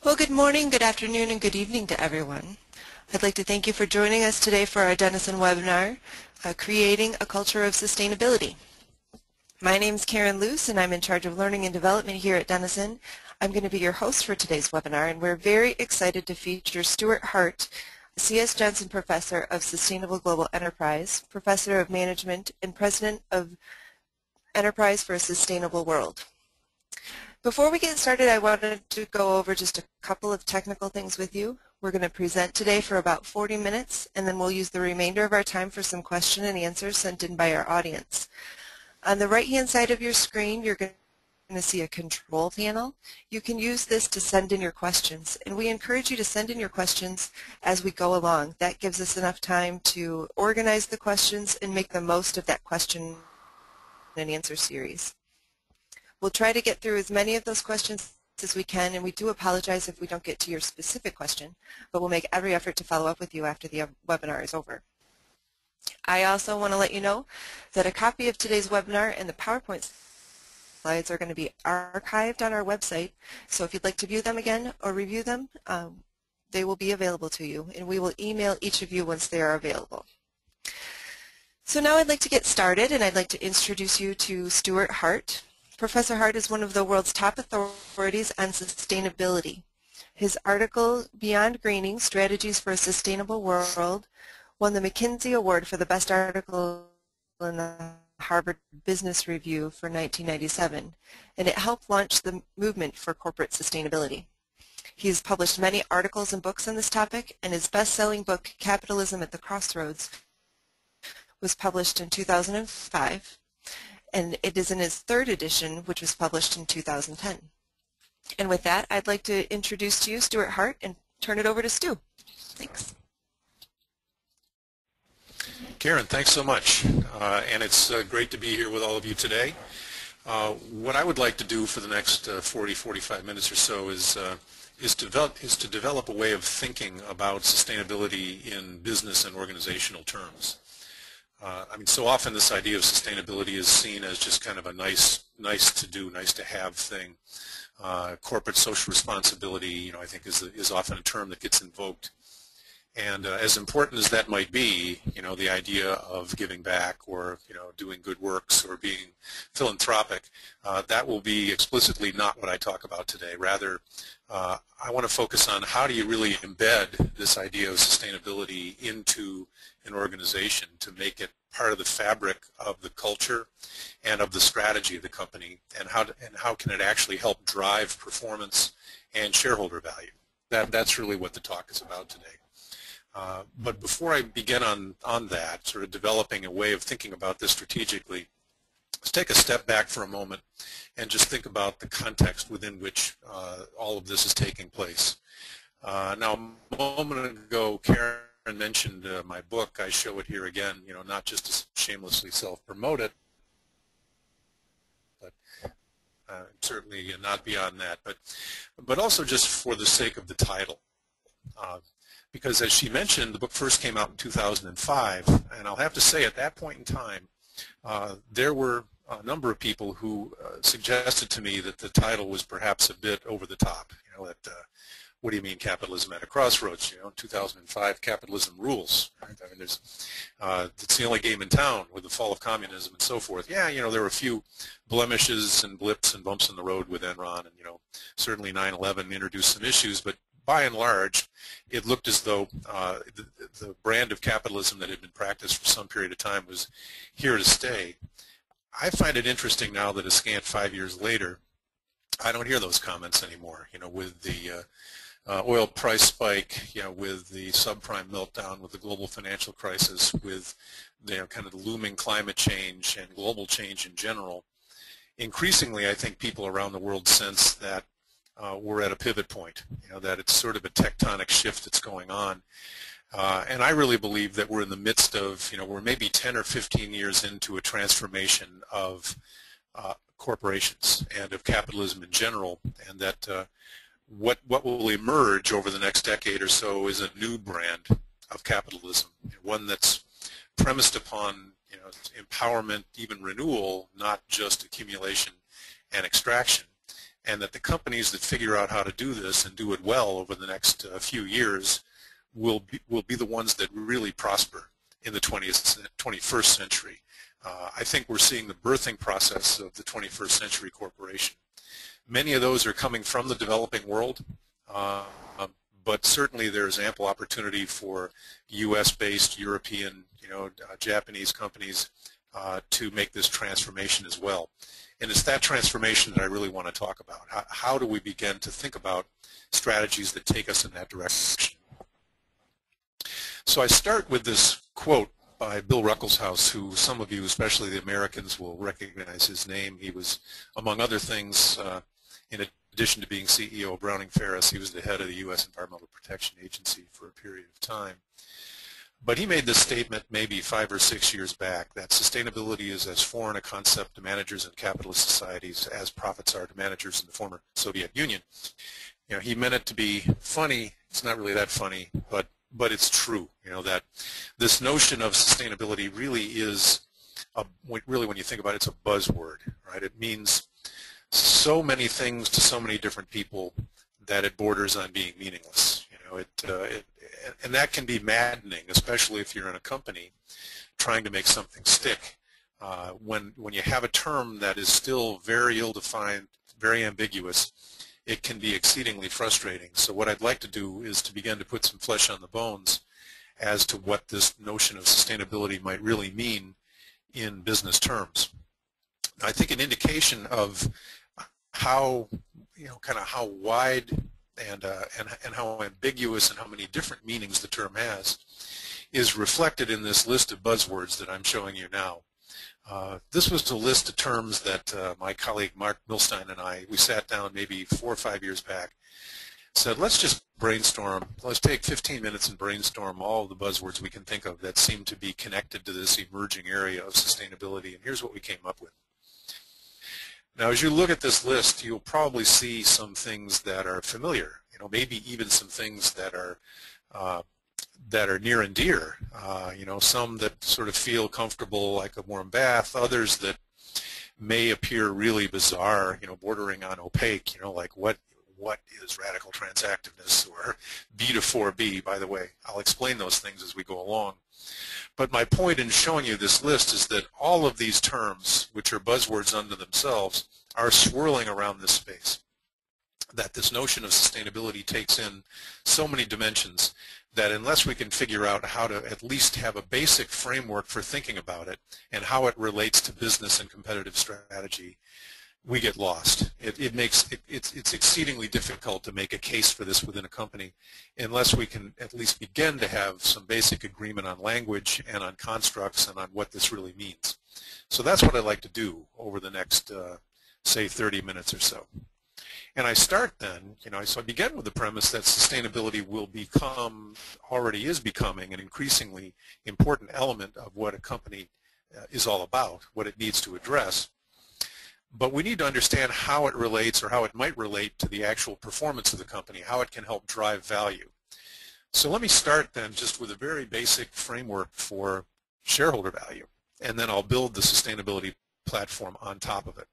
Well, good morning, good afternoon, and good evening to everyone. I'd like to thank you for joining us today for our Denison webinar, Creating a Culture of Sustainability. My name is Karen Luce, and I'm in charge of learning and development here at Denison. I'm going to be your host for today's webinar, and we're very excited to feature Stuart Hart, C.S. Jensen Professor of Sustainable Global Enterprise, Professor of Management, and President of Enterprise for a Sustainable World. Before we get started, I wanted to go over just a couple of technical things with you. We're going to present today for about 40 minutes, and then we'll use the remainder of our time for some question and answers sent in by our audience. On the right-hand side of your screen, you're going to see a control panel. You can use this to send in your questions, and we encourage you to send in your questions as we go along. That gives us enough time to organize the questions and make the most of that question and answer series. We'll try to get through as many of those questions as we can, and we do apologize if we don't get to your specific question, but we'll make every effort to follow up with you after the webinar is over. I also want to let you know that a copy of today's webinar and the PowerPoint slides are going to be archived on our website, so if you'd like to view them again or review them, they will be available to you, and we will email each of you once they are available. So now I'd like to get started, and I'd like to introduce you to Stuart Hart. Professor Hart is one of the world's top authorities on sustainability. His article, Beyond Greening, Strategies for a Sustainable World, won the McKinsey Award for the best article in the Harvard Business Review for 1997, and it helped launch the movement for corporate sustainability. He has published many articles and books on this topic, and his best-selling book, Capitalism at the Crossroads, was published in 2005. And it is in his third edition, which was published in 2010. And with that, I'd like to introduce to you Stuart Hart and turn it over to Stu. Thanks. Karen, thanks so much. And it's great to be here with all of you today. What I would like to do for the next 40-45 minutes or so is to develop a way of thinking about sustainability in business and organizational terms. I mean, so often this idea of sustainability is seen as just kind of a nice to do, nice to have thing. Corporate social responsibility, I think is often a term that gets invoked. And as important as that might be, the idea of giving back or, doing good works or being philanthropic, that will be explicitly not what I talk about today. Rather, I want to focus on how do you really embed this idea of sustainability into an organization to make it part of the fabric of the culture and of the strategy of the company, and how can it actually help drive performance and shareholder value. That's really what the talk is about today. But before I begin on that, sort of developing a way of thinking about this strategically, let's take a step back for a moment and just think about the context within which all of this is taking place. Now, a moment ago, Karen mentioned my book. I show it here again, not just to shamelessly self-promote it, but certainly not beyond that, but also just for the sake of the title. Because as she mentioned, the book first came out in 2005, and I'll have to say at that point in time, there were a number of people who suggested to me that the title was perhaps a bit over the top, what do you mean capitalism at a crossroads? In 2005, capitalism rules. Right? I mean, it's the only game in town with the fall of communism and so forth. Yeah, there were a few blemishes and blips and bumps in the road with Enron, and certainly 9/11 introduced some issues, but by and large, it looked as though the brand of capitalism that had been practiced for some period of time was here to stay. I find it interesting now that a scant 5 years later, I don't hear those comments anymore. With the oil price spike, with the subprime meltdown, with the global financial crisis, with kind of the looming climate change and global change in general, increasingly I think people around the world sense that we're at a pivot point, that it's sort of a tectonic shift that's going on. And I really believe that we're in the midst of, we're maybe 10 or 15 years into a transformation of corporations and of capitalism in general, and that what will emerge over the next decade or so is a new brand of capitalism, one that's premised upon empowerment, even renewal, not just accumulation and extraction. and that the companies that figure out how to do this and do it well over the next few years will be the ones that really prosper in the 21st century. I think we're seeing the birthing process of the 21st century corporation. Many of those are coming from the developing world, but certainly there's ample opportunity for U.S.-based, European, Japanese companies to make this transformation as well. And it's that transformation that I really want to talk about. How do we begin to think about strategies that take us in that direction? So I start with this quote by Bill Ruckelshaus, who some of you, especially the Americans, will recognize his name. He was, among other things, in addition to being CEO of Browning Ferris, he was the head of the U.S. Environmental Protection Agency for a period of time. But he made this statement maybe 5 or 6 years back, that sustainability is as foreign a concept to managers in capitalist societies as profits are to managers in the former Soviet Union. He meant it to be funny. It's not really that funny, but it's true. That this notion of sustainability really is, really when you think about it, it's a buzzword, right? It means so many things to so many different people that it borders on being meaningless. And that can be maddening, especially if you're in a company trying to make something stick. When you have a term that is still very ill-defined, very ambiguous, it can be exceedingly frustrating. So what I'd like to do is to begin to put some flesh on the bones as to what this notion of sustainability might really mean in business terms. I think an indication of how, kind of how wide and how ambiguous and how many different meanings the term has is reflected in this list of buzzwords that I'm showing you now. This was a list of terms that my colleague Mark Milstein and we sat down maybe 4 or 5 years back, said let's just brainstorm, let's take 15 minutes and brainstorm all of the buzzwords we can think of that seem to be connected to this emerging area of sustainability, and here's what we came up with. Now, as you look at this list, you'll probably see some things that are familiar, maybe even some things that are near and dear, some that sort of feel comfortable like a warm bath, others that may appear really bizarre, bordering on opaque, like what is radical transactiveness or B to 4B, by the way. I'll explain those things as we go along. But my point in showing you this list is that all of these terms, which are buzzwords unto themselves, are swirling around this space. That this notion of sustainability takes in so many dimensions that unless we can figure out how to at least have a basic framework for thinking about it and how it relates to business and competitive strategy, we get lost. It's exceedingly difficult to make a case for this within a company unless we can at least begin to have some basic agreement on language and on constructs and on what this really means. So that's what I'd like to do over the next, say, 30 minutes or so. And I start then, so I begin with the premise that sustainability will become, already is becoming, an increasingly important element of what a company is all about, what it needs to address. But we need to understand how it relates or how it might relate to the actual performance of the company, how it can help drive value. So let me start then just with a very basic framework for shareholder value, and then I'll build the sustainability platform on top of it.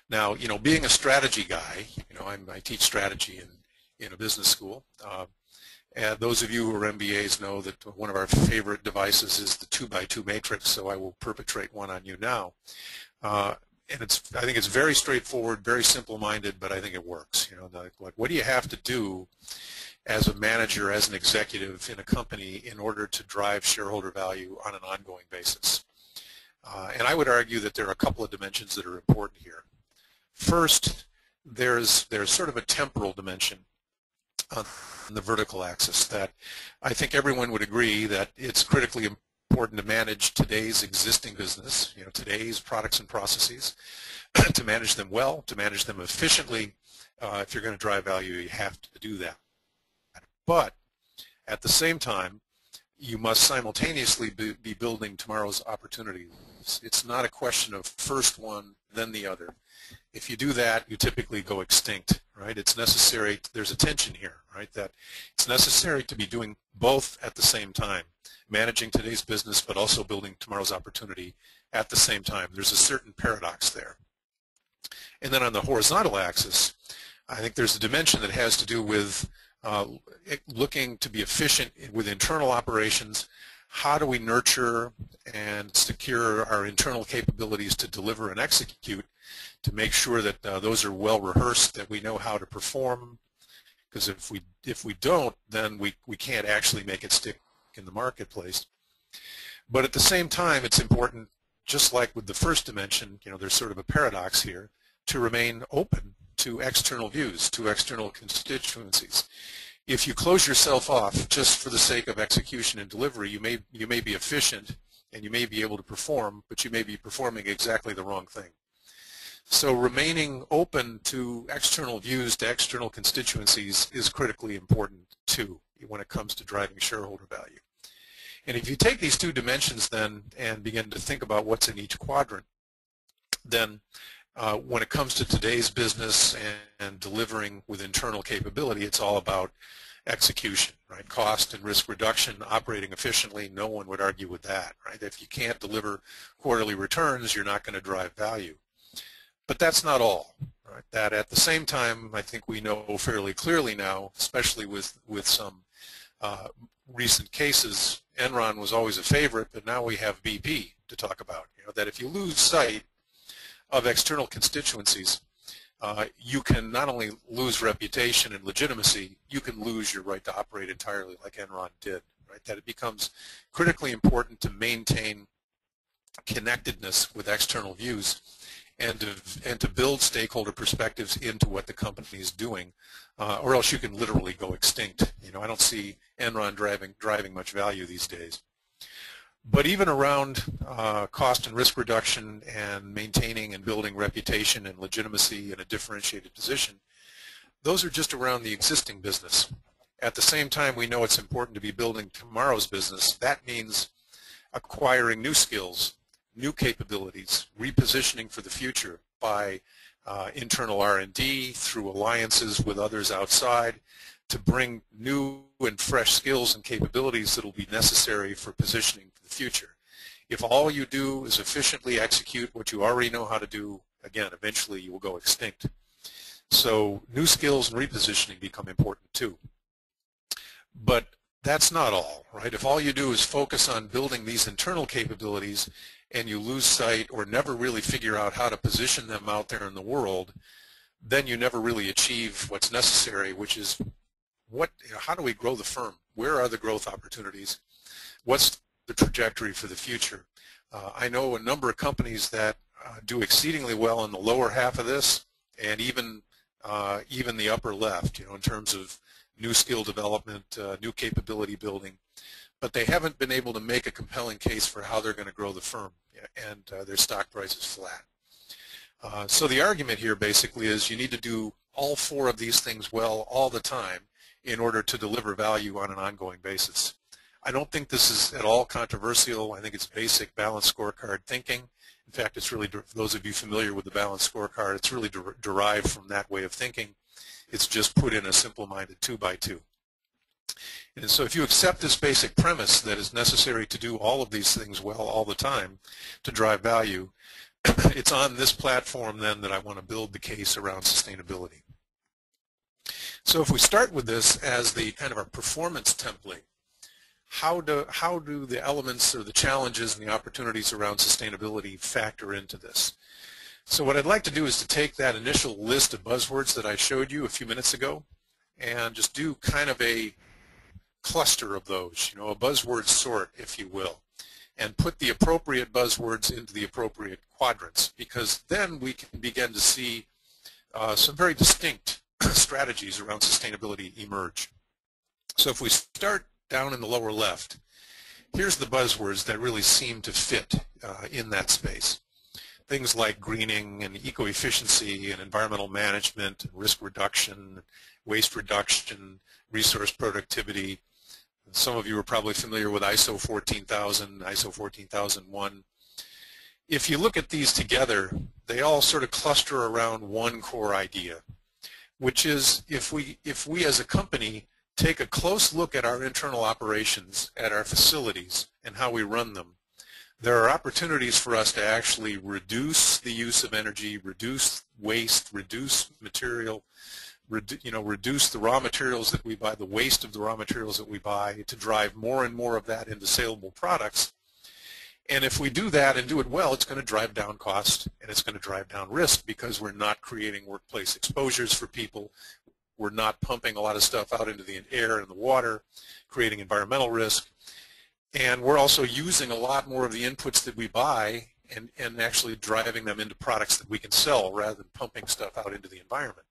Now, being a strategy guy, I teach strategy in a business school. And those of you who are MBAs know that one of our favorite devices is the 2x2 matrix, so I will perpetrate one on you now. And I think it's very straightforward, very simple-minded, but I think it works. Like what do you have to do as a manager, as an executive in a company in order to drive shareholder value on an ongoing basis? And I would argue that there are a couple of dimensions that are important here. First, there's sort of a temporal dimension on the vertical axis that I think everyone would agree that it's critically important to manage today's existing business, today's products and processes, to manage them well, to manage them efficiently. If you're going to drive value, you have to do that. But at the same time, you must simultaneously be building tomorrow's opportunities. It's not a question of first one, then the other. If you do that, you typically go extinct, right? It's necessary, there's a tension here, right? That it's necessary to be doing both at the same time, managing today's business but also building tomorrow's opportunity at the same time. There's a certain paradox there. And then on the horizontal axis, I think there's a dimension that has to do with looking to be efficient with internal operations. How do we nurture and secure our internal capabilities to deliver and execute, to make sure that those are well rehearsed, that we know how to perform? Because if we don't, then we can't actually make it stick in the marketplace. But at the same time, it's important, just like with the first dimension, there's sort of a paradox here, to remain open to external views, to external constituencies. If you close yourself off just for the sake of execution and delivery, you may be efficient and you may be able to perform, but you may be performing exactly the wrong thing. So remaining open to external views, to external constituencies, is critically important too when it comes to driving shareholder value. And if you take these two dimensions then and begin to think about what's in each quadrant, then when it comes to today's business and delivering with internal capability, it's all about execution, right? Cost and risk reduction, operating efficiently, no one would argue with that, right? If you can't deliver quarterly returns, you're not going to drive value. But that's not all, right? That at the same time, I think we know fairly clearly now, especially with some recent cases, Enron was always a favorite, but now we have BP to talk about, that if you lose sight of external constituencies, you can not only lose reputation and legitimacy, you can lose your right to operate entirely like Enron did, right? That it becomes critically important to maintain connectedness with external views and to build stakeholder perspectives into what the company is doing, or else you can literally go extinct. I don't see Enron driving much value these days. But even around cost and risk reduction and maintaining and building reputation and legitimacy in a differentiated position, those are just around the existing business. At the same time, we know it's important to be building tomorrow's business. That means acquiring new skills, new capabilities, repositioning for the future by internal R&D, through alliances with others outside, to bring new and fresh skills and capabilities that will be necessary for positioning for the future. If all you do is efficiently execute what you already know how to do, again, eventually you will go extinct. So new skills and repositioning become important too. But that's not all, right? If all you do is focus on building these internal capabilities and you lose sight or never really figure out how to position them out there in the world, then you never really achieve what's necessary, which is how do we grow the firm? Where are the growth opportunities? What's the trajectory for the future? I know a number of companies that do exceedingly well in the lower half of this, and even the upper left, in terms of new skill development, new capability building, but they haven't been able to make a compelling case for how they're going to grow the firm, and their stock price is flat. So the argument here basically is you need to do all four of these things well all the time in order to deliver value on an ongoing basis. I don't think this is at all controversial. I think it's basic balanced scorecard thinking. In fact, it's really, for those of you familiar with the balanced scorecard, it's really derived from that way of thinking. It's just put in a simple-minded 2x2. And so if you accept this basic premise that it's necessary to do all of these things well all the time to drive value, it's on this platform then that I want to build the case around sustainability. So if we start with this as the kind of our performance template, how do the elements or the challenges and the opportunities around sustainability factor into this? So what I'd like to do is to take that initial list of buzzwords that I showed you a few minutes ago and just do kind of a cluster of those, a buzzword sort, if you will, and put the appropriate buzzwords into the appropriate quadrants, because then we can begin to see some very distinct strategies around sustainability emerge. So if we start down in the lower left, here's the buzzwords that really seem to fit in that space. Things like greening and eco-efficiency and environmental management and risk reduction, waste reduction, resource productivity. And some of you are probably familiar with ISO 14000, ISO 14001. If you look at these together, they all sort of cluster around one core idea, which is if we as a company take a close look at our internal operations, at our facilities, and how we run them, There are opportunities for us to actually reduce the use of energy, reduce waste, reduce material, reduce the raw materials that we buy, the waste of the raw materials that we buy, to drive more and more of that into saleable products. And if we do that and do it well, it's going to drive down cost and it's going to drive down risk, because we're not creating workplace exposures for people. We're not pumping a lot of stuff out into the air and the water, creating environmental risk. And we're also using a lot more of the inputs that we buy and actually driving them into products that we can sell rather than pumping stuff out into the environment.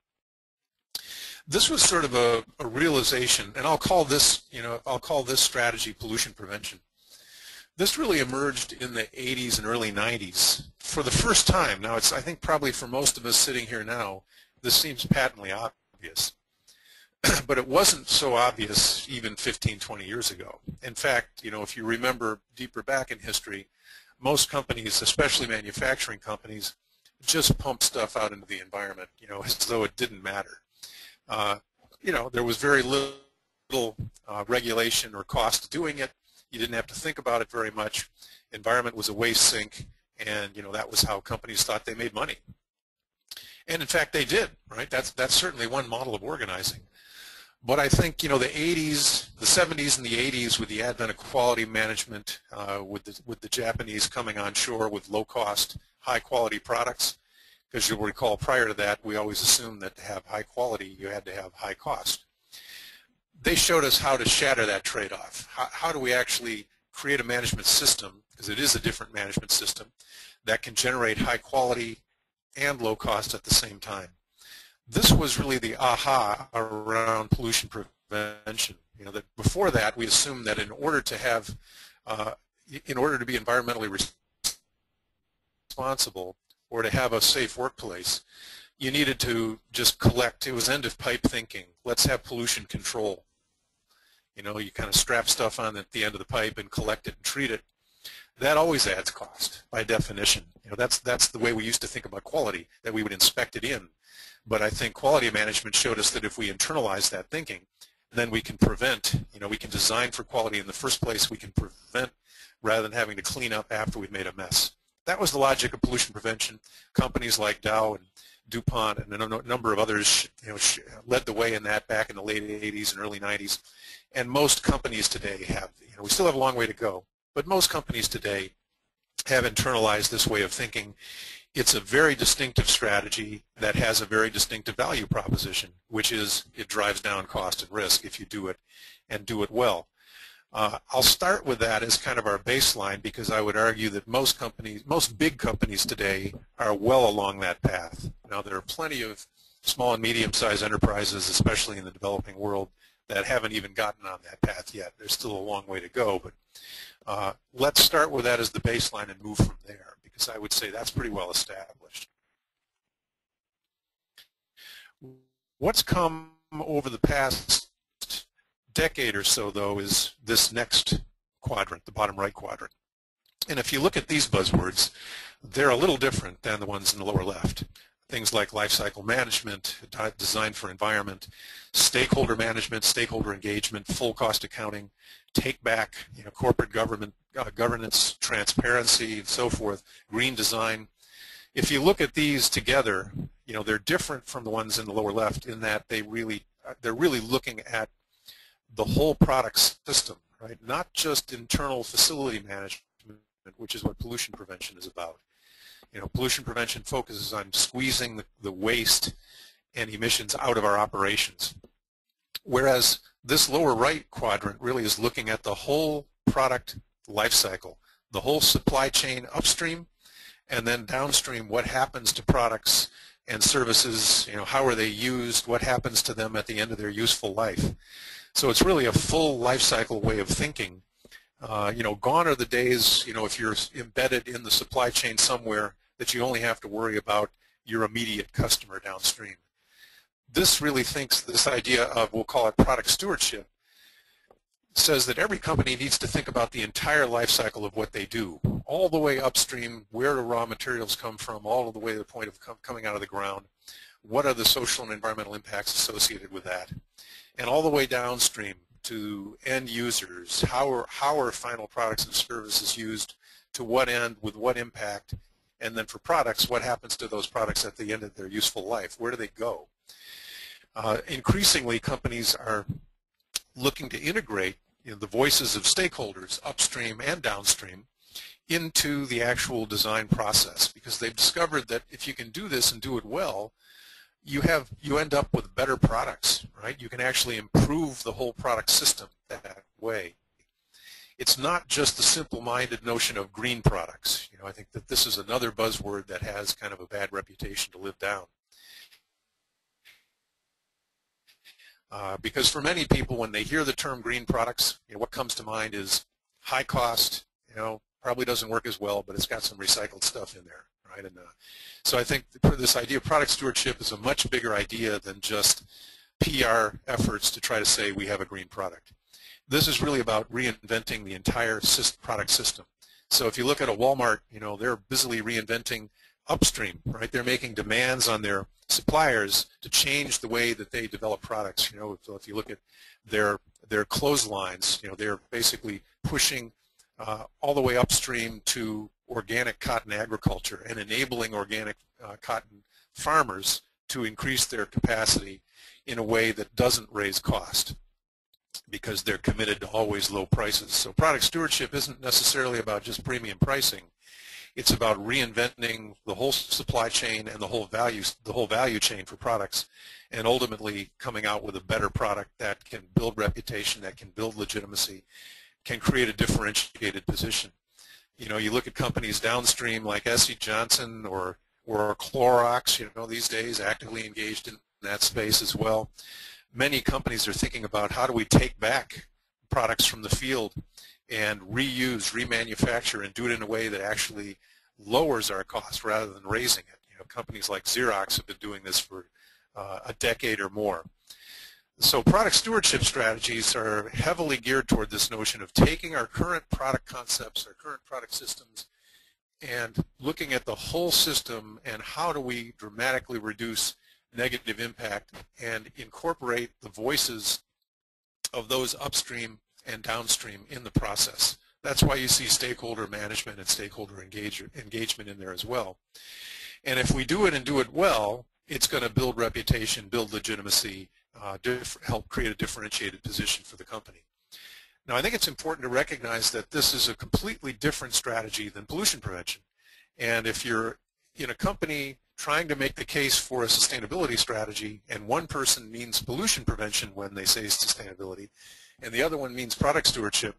This was sort of a realization, and I'll call this strategy pollution prevention. This really emerged in the 80s and early 90s for the first time. Now, I think probably for most of us sitting here now, this seems patently obvious. But it wasn't so obvious even 15, 20 years ago. In fact, if you remember deeper back in history, most companies, especially manufacturing companies, just pump stuff out into the environment, as though it didn't matter. There was very little regulation or cost to doing it. You didn't have to think about it very much. Environment was a waste sink, and that was how companies thought they made money. And in fact, they did, right? That's certainly one model of organizing. But I think, the 70s and the 80s, with the advent of quality management, with the Japanese coming on shore with low-cost, high-quality products, because you'll recall prior to that, we always assumed that to have high quality, you had to have high cost. They showed us how to shatter that trade-off. How do we actually create a management system, because it is a different management system, that can generate high quality and low cost at the same time. This was really the aha around pollution prevention. That before that, we assumed that in order to be environmentally responsible or to have a safe workplace, you needed to just collect. It was end-of-pipe thinking. Let's have pollution control. You kind of strap stuff on at the end of the pipe and collect it and treat it. That always adds cost by definition. That's the way we used to think about quality, that we would inspect it in. But I think quality management showed us that if we internalize that thinking, then we can prevent. We can design for quality in the first place. We can prevent rather than having to clean up after we've made a mess. That was the logic of pollution prevention. Companies like Dow and DuPont and a number of others led the way in that back in the late 80s and early 90s. And most companies today have, we still have a long way to go, but most companies today have internalized this way of thinking. It's a very distinctive strategy that has a very distinctive value proposition, which is it drives down cost and risk if you do it and do it well. I'll start with that as kind of our baseline, because I would argue that most big companies today are well along that path. Now, there are plenty of small and medium-sized enterprises, especially in the developing world, that haven't even gotten on that path yet. There's still a long way to go, but let's start with that as the baseline and move from there, because I would say that's pretty well established. What's come over the past decade or so, though, is this next quadrant, the bottom right quadrant. And if you look at these buzzwords, they're a little different than the ones in the lower left. Things like life cycle management, design for environment, stakeholder management, stakeholder engagement, full cost accounting, take back, corporate governance, transparency, and so forth, green design. If you look at these together, they're different from the ones in the lower left in that they're really looking at the whole product system, right? Not just internal facility management, which is what pollution prevention is about. Pollution prevention focuses on squeezing the waste and emissions out of our operations. Whereas this lower right quadrant really is looking at the whole product life cycle, the whole supply chain upstream, and then downstream, what happens to products and services, how are they used, what happens to them at the end of their useful life. So it's really a full life cycle way of thinking. Gone are the days, if you're embedded in the supply chain somewhere, that you only have to worry about your immediate customer downstream. This really thinks this idea of, we'll call it product stewardship, says that every company needs to think about the entire life cycle of what they do, all the way upstream, where do raw materials come from, all the way to the point of coming out of the ground, what are the social and environmental impacts associated with that, and all the way downstream to end users, how are final products and services used to what end, with what impact, and then for products, what happens to those products at the end of their useful life? Where do they go? Increasingly, companies are looking to integrate the voices of stakeholders, upstream and downstream, into the actual design process, because they've discovered that if you can do this and do it well, you end up with better products, right? You can actually improve the whole product system that way. It's not just the simple-minded notion of green products. I think that this is another buzzword that has kind of a bad reputation to live down. Because for many people, when they hear the term green products, what comes to mind is high cost, probably doesn't work as well, but it's got some recycled stuff in there, right? And so I think this idea of product stewardship is a much bigger idea than just PR efforts to try to say we have a green product. This is really about reinventing the entire product system. So if you look at a Walmart, they're busily reinventing upstream, right? They're making demands on their suppliers to change the way that they develop products. So if you look at their clotheslines, they're basically pushing all the way upstream to organic cotton agriculture and enabling organic cotton farmers to increase their capacity in a way that doesn't raise cost, because they're committed to always low prices. So product stewardship isn't necessarily about just premium pricing. It's about reinventing the whole supply chain and the whole value chain for products, and ultimately coming out with a better product that can build reputation, that can build legitimacy, can create a differentiated position. You look at companies downstream like S.C. Johnson or Clorox, these days actively engaged in that space as well. Many companies are thinking about how do we take back products from the field and reuse, remanufacture, and do it in a way that actually lowers our cost rather than raising it. Companies like Xerox have been doing this for a decade or more. So product stewardship strategies are heavily geared toward this notion of taking our current product concepts, our current product systems, and looking at the whole system and how do we dramatically reduce negative impact and incorporate the voices of those upstream and downstream in the process. That's why you see stakeholder management and stakeholder engagement in there as well. And if we do it and do it well, it's going to build reputation, build legitimacy, help create a differentiated position for the company. Now, I think it's important to recognize that this is a completely different strategy than pollution prevention. And if you're in a company trying to make the case for a sustainability strategy, and one person means pollution prevention when they say sustainability, and the other one means product stewardship,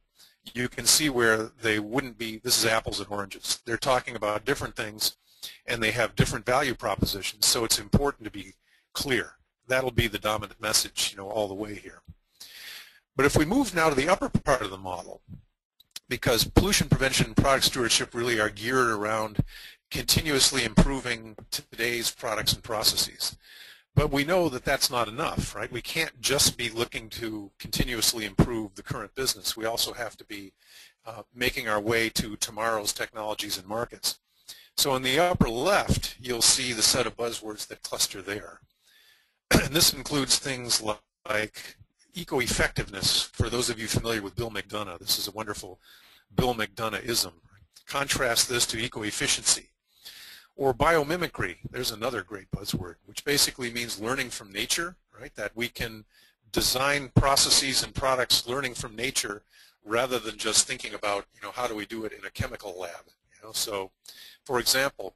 you can see where they wouldn't be. This is apples and oranges. They're talking about different things, and they have different value propositions, so it's important to be clear. That'll be the dominant message, all the way here. But if we move now to the upper part of the model, because pollution prevention and product stewardship really are geared around continuously improving today's products and processes. But we know that that's not enough, right? We can't just be looking to continuously improve the current business. We also have to be making our way to tomorrow's technologies and markets. So in the upper left, you'll see the set of buzzwords that cluster there. And this includes things like eco-effectiveness. For those of you familiar with Bill McDonough, this is a wonderful Bill McDonough-ism. Contrast this to eco-efficiency. Or biomimicry, there's another great buzzword, which basically means learning from nature, right? That we can design processes and products learning from nature rather than just thinking about, how do we do it in a chemical lab. So, for example,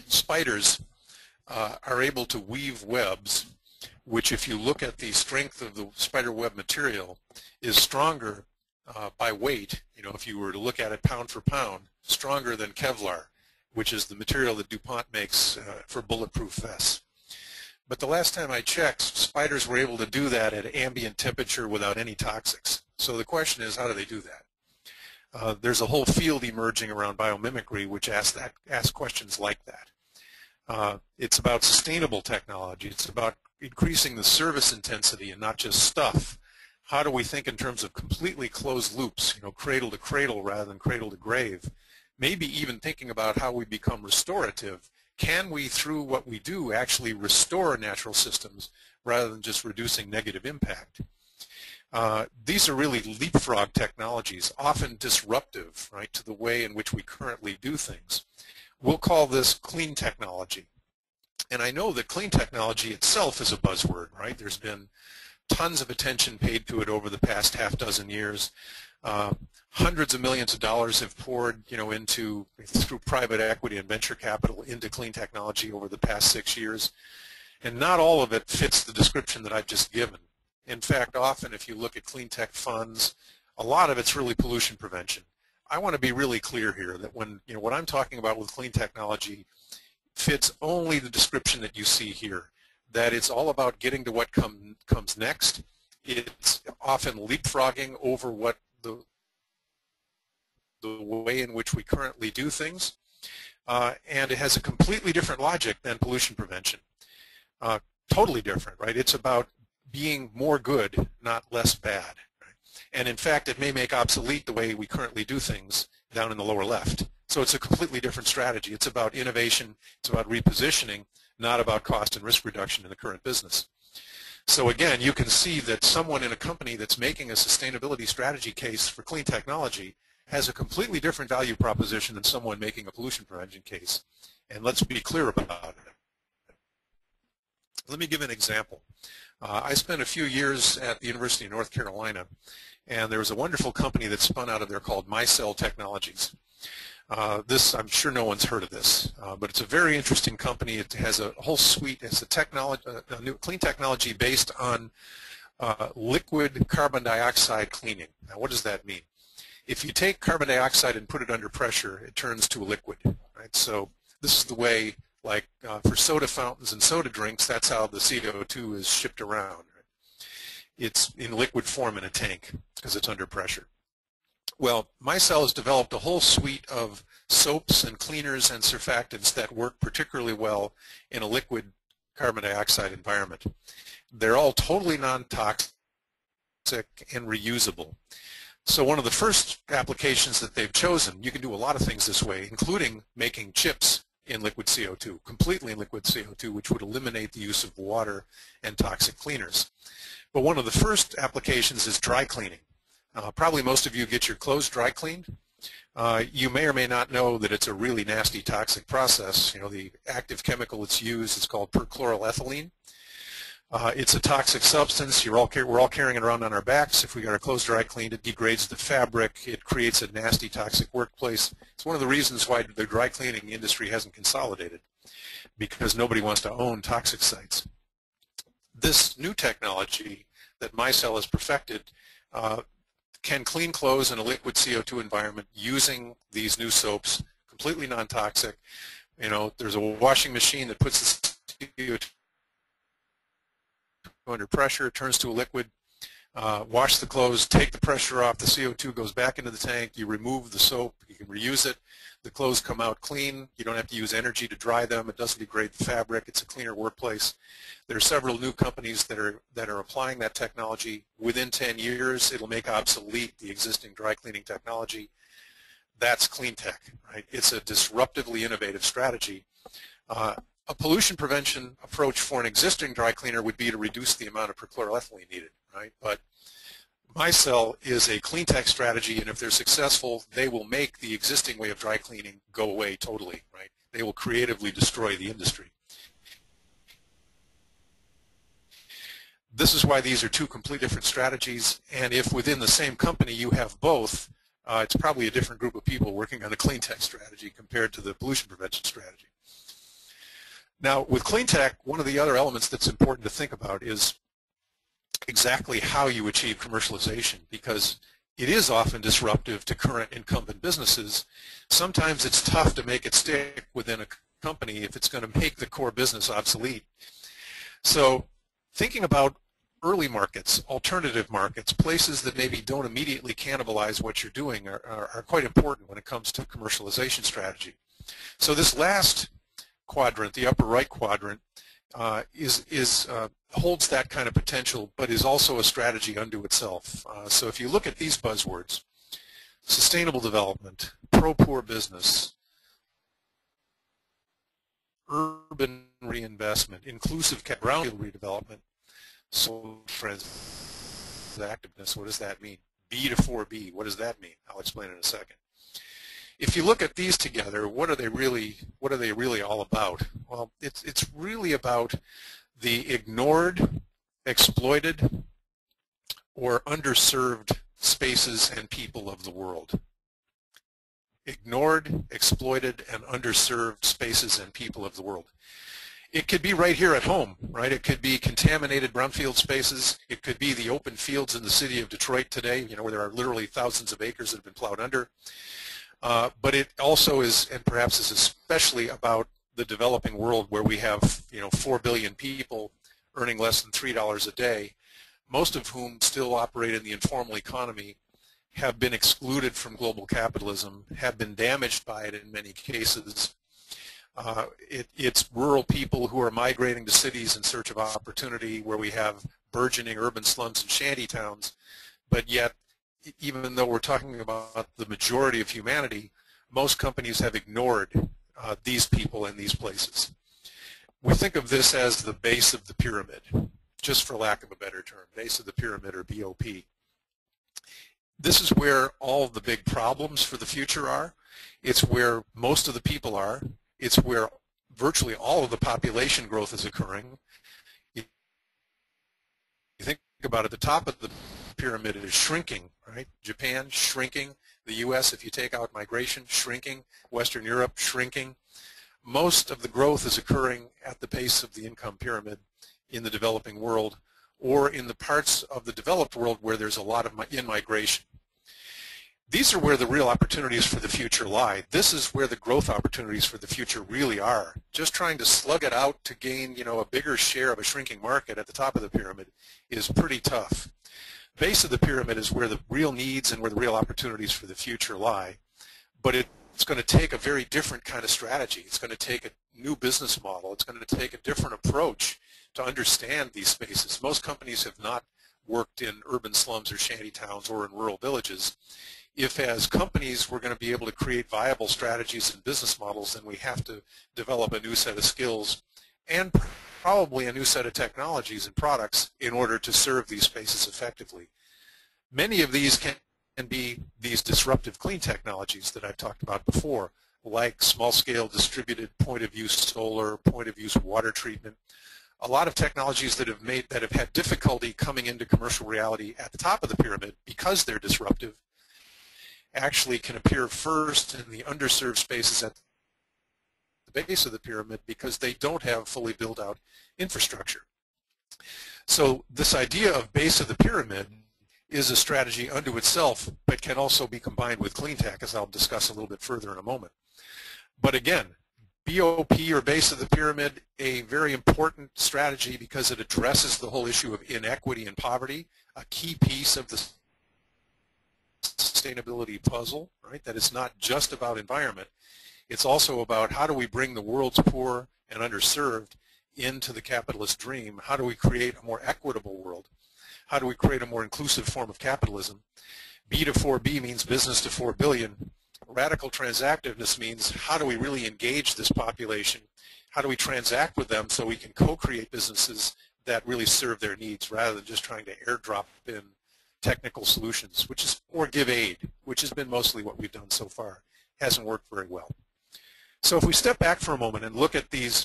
spiders are able to weave webs, which if you look at the strength of the spider web material is stronger by weight, if you were to look at it pound for pound, stronger than Kevlar, which is the material that DuPont makes for bulletproof vests. But the last time I checked, spiders were able to do that at ambient temperature without any toxics. So the question is, how do they do that? There's a whole field emerging around biomimicry which asks questions like that. It's about sustainable technology. It's about increasing the service intensity and not just stuff. How do we think in terms of completely closed loops, cradle to cradle rather than cradle to grave? Maybe even thinking about how we become restorative. Can we, through what we do, actually restore natural systems rather than just reducing negative impact? These are really leapfrog technologies, often disruptive, right, to the way in which we currently do things. We'll call this clean technology. And I know that clean technology itself is a buzzword, right? There's been tons of attention paid to it over the past half dozen years. Hundreds of millions of dollars have poured, through private equity and venture capital into clean technology over the past 6 years. And not all of it fits the description that I've just given. In fact, often if you look at clean tech funds, a lot of it's really pollution prevention. I want to be really clear here that what I'm talking about with clean technology fits only the description that you see here, that it's all about getting to what comes next. It's often leapfrogging over what the way in which we currently do things, and it has a completely different logic than pollution prevention. Totally different, right? It's about being more good, not less bad. Right? And in fact, it may make obsolete the way we currently do things down in the lower left. So it's a completely different strategy. It's about innovation, it's about repositioning, not about cost and risk reduction in the current business. So again, you can see that someone in a company that's making a sustainability strategy case for clean technology has a completely different value proposition than someone making a pollution prevention case. And let's be clear about it. Let me give an example. I spent a few years at the University of North Carolina, and there was a wonderful company that spun out of there called MyCell Technologies. I'm sure no one's heard of this, but it's a very interesting company. It has a whole suite. It's a new clean technology based on liquid carbon dioxide cleaning. Now, what does that mean? If you take carbon dioxide and put it under pressure, it turns to a liquid, right? So this is the way, like for soda fountains and soda drinks, that's how the CO2 is shipped around. Right? It's in liquid form in a tank because it's under pressure. Well, MyCell has developed a whole suite of soaps and cleaners and surfactants that work particularly well in a liquid carbon dioxide environment. They're all totally non-toxic and reusable. So one of the first applications that they've chosen, you can do a lot of things this way, including making chips in liquid CO2, completely in liquid CO2, which would eliminate the use of water and toxic cleaners. But one of the first applications is dry cleaning. Probably most of you get your clothes dry cleaned. You may or may not know that it's a really nasty toxic process. The active chemical that's used is called perchloroethylene. It's a toxic substance. We're all carrying it around on our backs. If we got our clothes dry cleaned, it degrades the fabric. It creates a nasty toxic workplace. It's one of the reasons why the dry cleaning industry hasn't consolidated, because nobody wants to own toxic sites. This new technology that MyCell has perfected can clean clothes in a liquid CO2 environment using these new soaps, completely non-toxic. There's a washing machine that puts the CO2 under pressure, it turns to a liquid. Wash the clothes, take the pressure off, the CO2 goes back into the tank, you remove the soap, you can reuse it, the clothes come out clean, you don't have to use energy to dry them, it doesn't degrade the fabric, it's a cleaner workplace. There are several new companies that are applying that technology. Within 10 years, it'll make obsolete the existing dry cleaning technology. That's clean tech, right? It's a disruptively innovative strategy. A pollution prevention approach for an existing dry cleaner would be to reduce the amount of perchloroethylene needed, right? But MyCell is a clean tech strategy, and if they're successful, they will make the existing way of dry cleaning go away totally, right? They will creatively destroy the industry. This is why these are two completely different strategies, and if within the same company you have both, it's probably a different group of people working on a clean tech strategy compared to the pollution prevention strategy. Now, with clean tech, one of the other elements that's important to think about is exactly how you achieve commercialization, because it is often disruptive to current incumbent businesses. Sometimes it's tough to make it stick within a company if it's going to make the core business obsolete. So thinking about early markets, alternative markets, places that maybe don't immediately cannibalize what you're doing are quite important when it comes to commercialization strategy. So this last quadrant, the upper right quadrant, holds that kind of potential, but is also a strategy unto itself. So if you look at these buzzwords, sustainable development, pro-poor business, urban reinvestment, inclusive brownfield redevelopment, so friends. transactiveness. What does that mean? B to 4B, what does that mean? I'll explain in a second. If you look at these together, what are they really all about? Well, it's really about the ignored, exploited, or underserved spaces and people of the world. Ignored, exploited, and underserved spaces and people of the world. It could be right here at home, right? It could be contaminated brownfield spaces. It could be the open fields in the city of Detroit today, where there are literally thousands of acres that have been plowed under. But it also is, and perhaps is especially about the developing world where we have, 4 billion people earning less than $3 a day, most of whom still operate in the informal economy, have been excluded from global capitalism, have been damaged by it in many cases. It's rural people who are migrating to cities in search of opportunity, where we have burgeoning urban slums and shanty towns, but yet, even though we're talking about the majority of humanity, most companies have ignored these people in these places. We think of this as the base of the pyramid, just for lack of a better term, base of the pyramid, or BOP. This is where all of the big problems for the future are. It's where most of the people are. It's where virtually all of the population growth is occurring. You think about it, the top of the pyramid is shrinking, right? Japan, shrinking. The U.S., if you take out migration, shrinking. Western Europe, shrinking. Most of the growth is occurring at the base of the income pyramid in the developing world, or in the parts of the developed world where there's a lot of in-migration. These are where the real opportunities for the future lie. This is where the growth opportunities for the future really are. Just trying to slug it out to gain, a bigger share of a shrinking market at the top of the pyramid is pretty tough. Base of the pyramid is where the real needs and where the real opportunities for the future lie. But it's going to take a very different kind of strategy. It's going to take a new business model. It's going to take a different approach to understand these spaces. Most companies have not worked in urban slums or shanty towns or in rural villages. If as companies we're going to be able to create viable strategies and business models, then we have to develop a new set of skills and probably a new set of technologies and products in order to serve these spaces effectively. Many of these can be these disruptive clean technologies that I've talked about before, like small-scale distributed point-of-use solar, point-of-use water treatment. A lot of technologies that have had difficulty coming into commercial reality at the top of the pyramid because they're disruptive actually can appear first in the underserved spaces at the base of the pyramid because they don't have fully built out infrastructure. So this idea of base of the pyramid is a strategy unto itself, but can also be combined with clean tech, as I'll discuss a little bit further in a moment. But again, BOP, or base of the pyramid, a very important strategy because it addresses the whole issue of inequity and poverty, a key piece of the sustainability puzzle, right? That it's not just about environment. It's also about how do we bring the world's poor and underserved into the capitalist dream? How do we create a more equitable world? How do we create a more inclusive form of capitalism? B to 4B means business to 4 billion. Radical transactiveness means how do we really engage this population? How do we transact with them so we can co-create businesses that really serve their needs rather than just trying to airdrop in technical solutions, or give aid, which has been mostly what we've done so far. Hasn't worked very well. So if we step back for a moment and look at these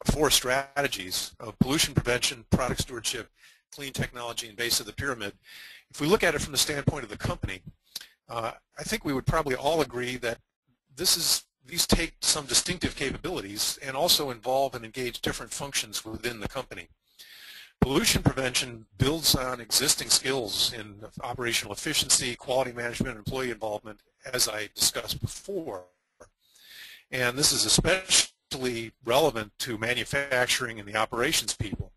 4 strategies of pollution prevention, product stewardship, clean technology, and base of the pyramid, if we look at it from the standpoint of the company, I think we would probably all agree that these take some distinctive capabilities and also involve and engage different functions within the company. Pollution prevention builds on existing skills in operational efficiency, quality management, and employee involvement, as I discussed before. And this is especially relevant to manufacturing and the operations people.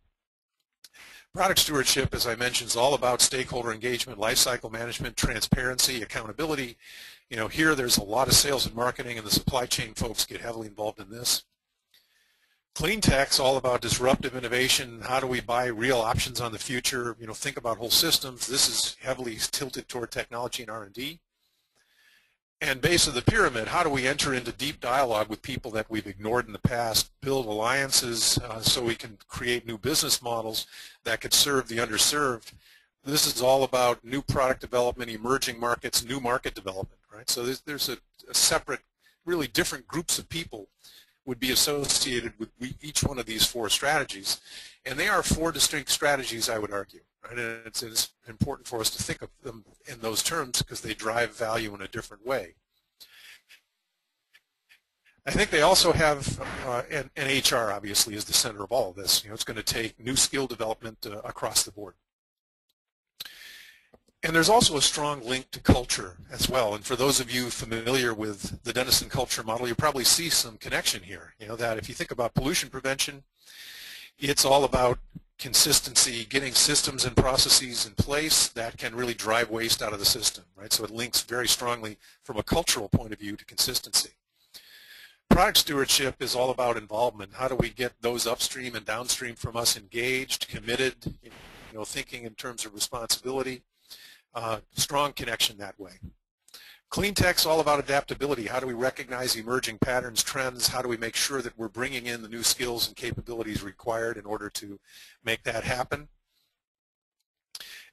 Product stewardship, as I mentioned, is all about stakeholder engagement, lifecycle management, transparency, accountability. Here there's a lot of sales and marketing, and the supply chain folks get heavily involved in this. Clean tech's all about disruptive innovation. How do we buy real options on the future? Think about whole systems. This is heavily tilted toward technology and R&D. And base of the pyramid, how do we enter into deep dialogue with people that we've ignored in the past, build alliances so we can create new business models that could serve the underserved, This is all about new product development, emerging markets, new market development, right? So there's a separate, really different groups of people would be associated with each one of these four strategies. And they are four distinct strategies, I would argue. Right? And it's important for us to think of them in those terms because they drive value in a different way. I think they also have, and HR obviously is the center of all of this. It's going to take new skill development across the board. And there's also a strong link to culture as well. And for those of you familiar with the Denison culture model, you probably see some connection here. That if you think about pollution prevention, it's all about consistency, getting systems and processes in place that can really drive waste out of the system, right? So it links very strongly from a cultural point of view to consistency. Product stewardship is all about involvement. How do we get those upstream and downstream from us engaged, committed, thinking in terms of responsibility? Strong connection that way. Clean tech's all about adaptability. How do we recognize emerging patterns, trends? How do we make sure that we're bringing in the new skills and capabilities required in order to make that happen?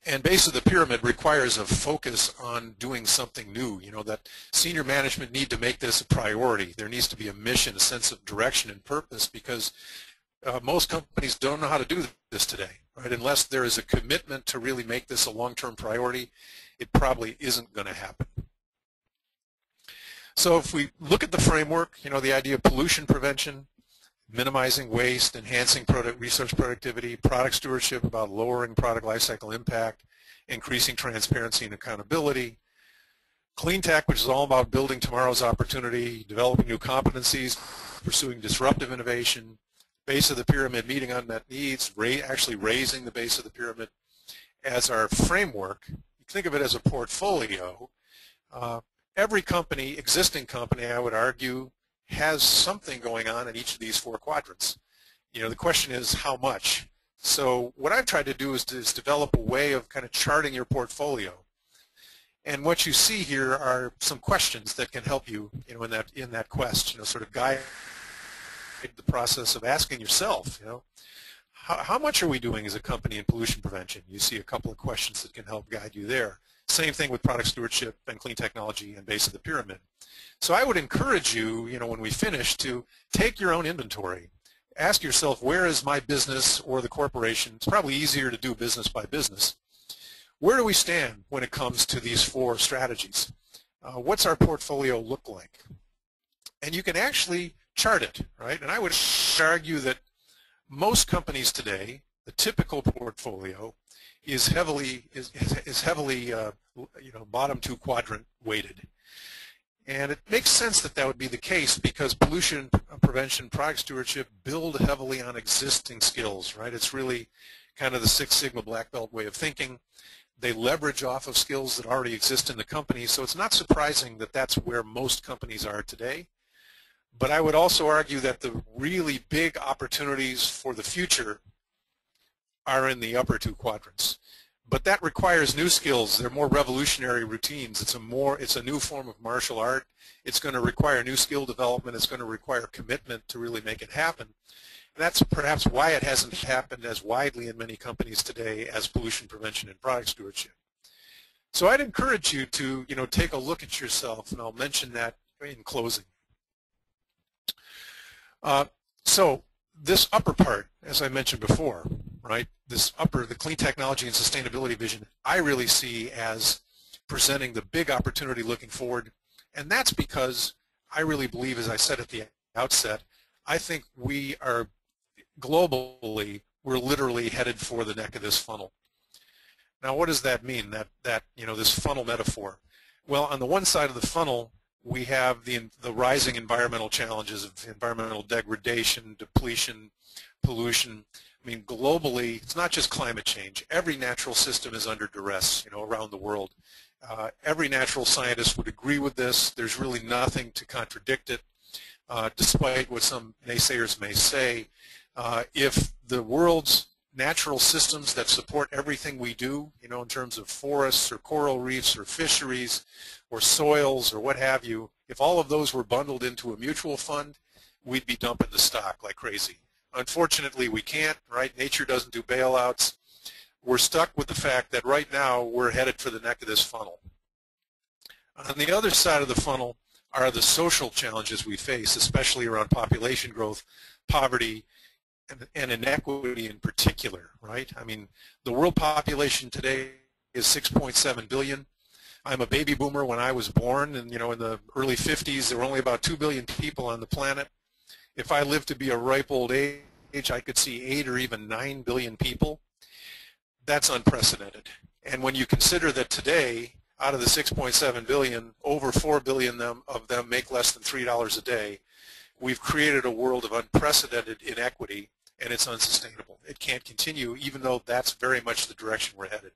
And base of the pyramid requires a focus on doing something new. That senior management need to make this a priority. There needs to be a mission, a sense of direction and purpose, because most companies don't know how to do this today. Right? Unless there is a commitment to really make this a long-term priority, it probably isn't going to happen. So if we look at the framework, the idea of pollution prevention, minimizing waste, enhancing resource productivity, product stewardship about lowering product lifecycle impact, increasing transparency and accountability, clean tech, which is all about building tomorrow's opportunity, developing new competencies, pursuing disruptive innovation, base of the pyramid, meeting unmet needs, actually raising the base of the pyramid as our framework. You think of it as a portfolio. Every company, existing company, I would argue, has something going on in each of these four quadrants. The question is how much. So what I've tried to do is develop a way of kind of charting your portfolio. And what you see here are some questions that can help you, in that quest, sort of guide the process of asking yourself, how much are we doing as a company in pollution prevention? You see a couple of questions that can help guide you there. Same thing with product stewardship and clean technology and base of the pyramid. So I would encourage you, when we finish, to take your own inventory. Ask yourself, where is my business or the corporation? It's probably easier to do business by business. Where do we stand when it comes to these four strategies? What's our portfolio look like? And you can actually chart it, right? And I would argue that most companies today, the typical portfolio is heavily bottom two quadrant weighted. And it makes sense that that would be the case because pollution prevention, product stewardship build heavily on existing skills, right? It's really kind of the Six Sigma Black Belt way of thinking. They leverage off of skills that already exist in the company, so it's not surprising that that's where most companies are today. But I would also argue that the really big opportunities for the future are in the upper two quadrants. But that requires new skills. They're more revolutionary routines. It's a new form of martial art. It's going to require new skill development. It's going to require commitment to really make it happen. And that's perhaps why it hasn't happened as widely in many companies today as pollution prevention and product stewardship. So I'd encourage you to, take a look at yourself, and I'll mention that in closing. So this upper part, as I mentioned before, right, the clean technology and sustainability vision, I really see as presenting the big opportunity looking forward. And that's because I really believe, as I said at the outset, I think we are globally, we're literally headed for the neck of this funnel. Now, what does that mean, this funnel metaphor? Well, on the one side of the funnel, we have the rising environmental challenges of environmental degradation, depletion, pollution. I mean, globally, it's not just climate change. Every natural system is under duress, around the world. Every natural scientist would agree with this. There's really nothing to contradict it, despite what some naysayers may say. If the world's natural systems that support everything we do, in terms of forests or coral reefs or fisheries or soils or what have you, if all of those were bundled into a mutual fund, we'd be dumping the stock like crazy. Unfortunately, we can't, right? Nature doesn't do bailouts. we're stuck with the fact that right now we're headed for the neck of this funnel. On the other side of the funnel are the social challenges we face, especially around population growth, poverty, and inequity in particular, right? I mean, the world population today is 6.7 billion. I'm a baby boomer. When I was born, and in the early 50s, there were only about 2 billion people on the planet. If I lived to be a ripe old age, I could see 8 or even 9 billion people. That's unprecedented. And when you consider that today, out of the 6.7 billion, over 4 billion of them make less than $3 a day, we've created a world of unprecedented inequity, and it's unsustainable. It can't continue, even though that's very much the direction we're headed.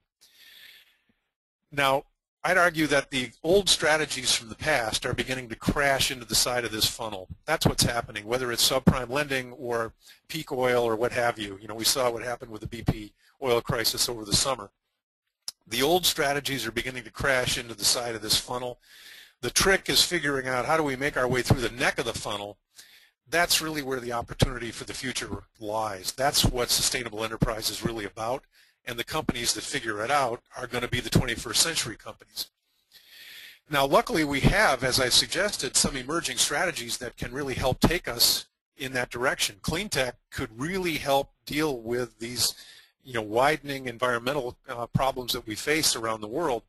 Now, I'd argue that the old strategies from the past are beginning to crash into the side of this funnel. That's what's happening, whether it's subprime lending or peak oil or what have you. We saw what happened with the BP oil crisis over the summer. The old strategies are beginning to crash into the side of this funnel. The trick is figuring out how do we make our way through the neck of the funnel. That's really where the opportunity for the future lies. That's what sustainable enterprise is really about, and the companies that figure it out are going to be the 21st century companies. Now, luckily we have, as I suggested, some emerging strategies that can really help take us in that direction. Clean tech could really help deal with these widening environmental problems that we face around the world,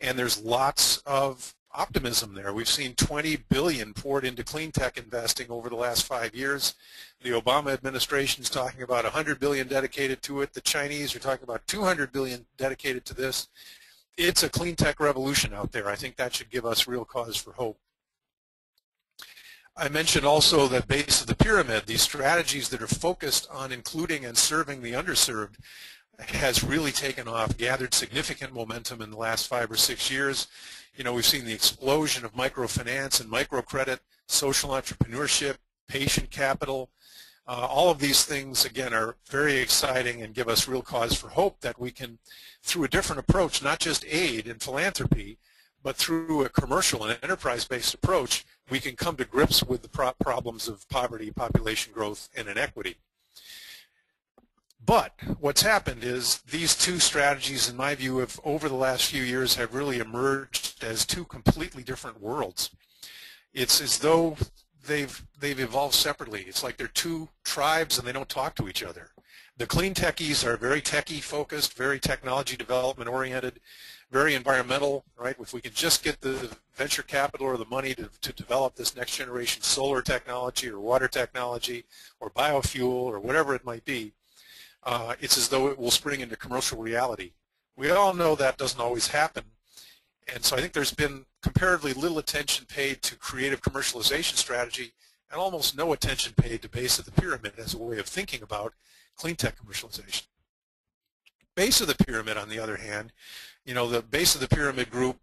and there's lots of optimism there. We've seen 20 billion poured into clean tech investing over the last 5 years. The Obama administration is talking about 100 billion dedicated to it. The Chinese are talking about 200 billion dedicated to this. It's a clean tech revolution out there. I think that should give us real cause for hope. I mentioned also that base of the pyramid, these strategies that are focused on including and serving the underserved, has really taken off, gathered significant momentum in the last 5 or 6 years. We've seen the explosion of microfinance and microcredit, social entrepreneurship, patient capital. All of these things, again, are very exciting and give us real cause for hope that we can, through a different approach, not just aid and philanthropy, but through a commercial and enterprise-based approach, we can come to grips with the problems of poverty, population growth, and inequity. But what's happened is these two strategies, in my view, have over the last few years have really emerged as two completely different worlds. It's as though they've evolved separately. It's like they're two tribes and they don't talk to each other. The clean techies are very techie focused, very technology development oriented, very environmental, right? If we could just get the venture capital or the money to develop this next generation solar technology or water technology or biofuel or whatever it might be, it's as though it will spring into commercial reality. We all know that doesn't always happen, and so I think there's been comparatively little attention paid to creative commercialization strategy and almost no attention paid to base of the pyramid as a way of thinking about clean tech commercialization. Base of the pyramid, on the other hand, the base of the pyramid group